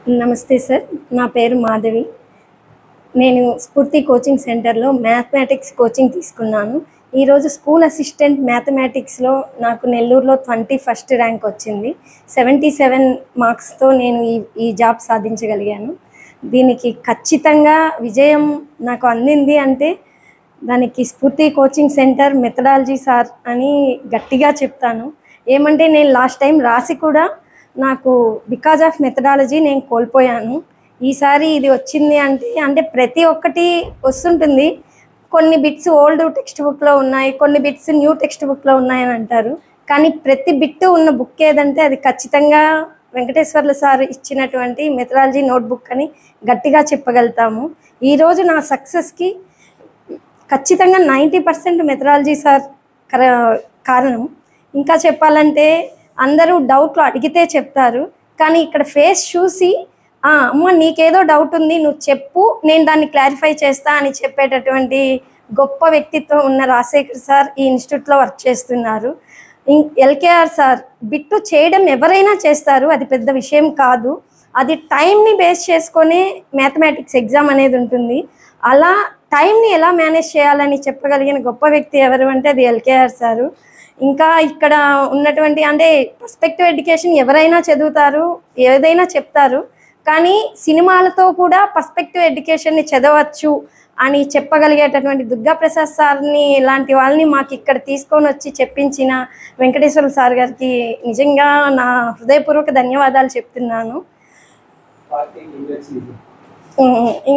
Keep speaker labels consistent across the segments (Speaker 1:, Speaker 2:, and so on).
Speaker 1: నమస్తే సార్. నా పేరు మాధవి. నేను స్ఫూర్తి కోచింగ్ సెంటర్‌లో మ్యాథమెటిక్స్ కోచింగ్ తీసుకున్నాను. ఈరోజు స్కూల్ అసిస్టెంట్ మ్యాథమెటిక్స్‌లో నాకు నెల్లూరులో 21st ర్యాంక్ వచ్చింది. 77 మార్క్స్‌తో నేను ఈ జాబ్ సాధించగలిగాను. దీనికి ఖచ్చితంగా విజయం నాకు అందింది అంటే దానికి స్ఫూర్తి కోచింగ్ సెంటర్ మెథడాలజీ సార్ అని గట్టిగా చెప్తాను. ఏమంటే నేను లాస్ట్ టైం రాసి కూడా నాకు బికాజ్ ఆఫ్ మెథడాలజీ నేను కోల్పోయాను. ఈసారి ఇది వచ్చింది అంటే ప్రతి ఒక్కటి వస్తుంటుంది. కొన్ని బిట్స్ ఓల్డ్ టెక్స్ట్ బుక్లో ఉన్నాయి, కొన్ని బిట్స్ న్యూ టెక్స్ట్ బుక్లో ఉన్నాయని అంటారు. కానీ ప్రతి బిట్టు ఉన్న బుక్ ఏదంటే అది ఖచ్చితంగా వెంకటేశ్వర్లు సార్ ఇచ్చినటువంటి మెథడాలజీ నోట్బుక్ అని గట్టిగా చెప్పగలుగుతాము. ఈరోజు నా సక్సెస్కి ఖచ్చితంగా 90% మెథడాలజీ సార్ కారణం. ఇంకా చెప్పాలంటే అందరూ డౌట్లు అడిగితే చెప్తారు, కానీ ఇక్కడ ఫేస్ చూసి అమ్మ నీకేదో డౌట్ ఉంది నువ్వు చెప్పు, నేను దాన్ని క్లారిఫై చేస్తా అని చెప్పేటటువంటి గొప్ప వ్యక్తిత్వం ఉన్న రాజశేఖర్ సార్ ఈ ఇన్స్టిట్యూట్లో వర్క్ చేస్తున్నారు. ఎల్కేఆర్ సార్ బిట్టు చేయడం ఎవరైనా చేస్తారు, అది పెద్ద విషయం కాదు. అది టైంని బేస్ చేసుకొని మ్యాథమెటిక్స్ ఎగ్జామ్ అనేది ఉంటుంది. అలా టైంని ఎలా మేనేజ్ చేయాలని చెప్పగలిగిన గొప్ప వ్యక్తి ఎవరు అంటే అది ఎల్కేఆర్ సారు. ఇంకా ఇక్కడ ఉన్నటువంటి అంటే పర్స్పెక్టివ్ ఎడ్యుకేషన్ ఎవరైనా చదువుతారు, ఏదైనా చెప్తారు, కానీ సినిమాలతో కూడా పర్స్పెక్టివ్ ఎడ్యుకేషన్ని చదవచ్చు అని చెప్పగలిగేటటువంటి దుర్గా ప్రసాద్ సార్ని ఇలాంటి వాళ్ళని మాకు ఇక్కడ తీసుకొని వచ్చి చెప్పించిన వెంకటేశ్వర సార్ గారికి నిజంగా నా హృదయపూర్వక ధన్యవాదాలు చెప్తున్నాను.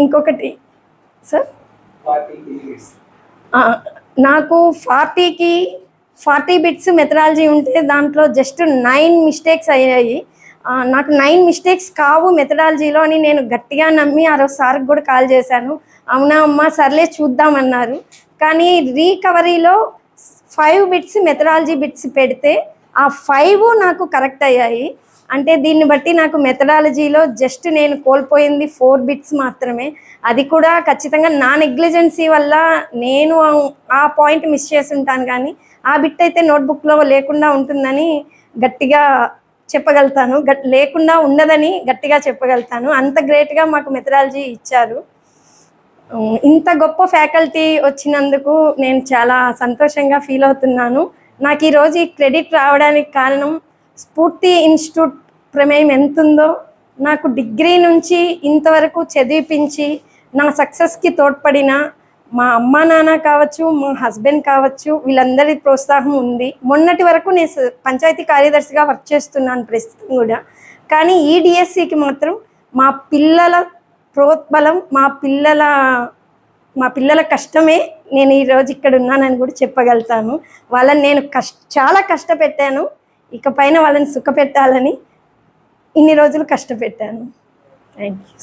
Speaker 1: ఇంకొకటి సార్, నాకు 40 బిట్స్ మెథడాలజీ ఉంటే దాంట్లో జస్ట్ 9 మిస్టేక్స్ అయ్యాయి. నాకు 9 మిస్టేక్స్ కావు మెథడాలజీలో అని నేను గట్టిగా నమ్మి ఆ రోజు సార్కి కూడా కాల్ చేశాను. అవునా అమ్మ సర్లే చూద్దామన్నారు. కానీ రీకవరీలో 5 బిట్స్ మెథడాలజీ బిట్స్ పెడితే ఆ 5 నాకు కరెక్ట్ అయ్యాయి. అంటే దీన్ని బట్టి నాకు మెథడాలజీలో జస్ట్ నేను కోల్పోయింది 4 బిట్స్ మాత్రమే. అది కూడా ఖచ్చితంగా నా నెగ్లిజెన్సీ వల్ల నేను ఆ పాయింట్ మిస్ చేసి ఉంటాను, కానీ ఆ బిట్ అయితే నోట్బుక్లో లేకుండా ఉంటుందని గట్టిగా చెప్పగలుగుతాను, లేకుండా ఉండదని గట్టిగా చెప్పగలుగుతాను. అంత గ్రేట్గా మాకు మెథడాలజీ ఇచ్చారు. ఇంత గొప్ప ఫ్యాకల్టీ వచ్చినందుకు నేను చాలా సంతోషంగా ఫీల్ అవుతున్నాను. నాకు ఈరోజు ఈ క్రెడిట్ రావడానికి కారణం స్ఫూర్తి ఇన్స్టిట్యూట్ ప్రమేయం ఎంతుందో, నాకు డిగ్రీ నుంచి ఇంతవరకు చదివిపించి నా సక్సెస్కి తోడ్పడిన మా అమ్మ నాన్న కావచ్చు, మా హస్బెండ్ కావచ్చు, వీళ్ళందరి ప్రోత్సాహం ఉంది. మొన్నటి వరకు నేను పంచాయతీ కార్యదర్శిగా వర్క్ చేస్తున్నాను ప్రస్తుతం కూడా. కానీ ఈ డిఎస్సికి మాత్రం మా పిల్లల ప్రోద్బలం, మా పిల్లల కష్టమే నేను ఈరోజు ఇక్కడ ఉన్నానని కూడా చెప్పగలుగుతాను. వాళ్ళని నేను చాలా కష్టపెట్టాను, ఇకపైన వాళ్ళని సుఖపెట్టాలని ఇన్ని రోజులు కష్టపెట్టాను. Thank you.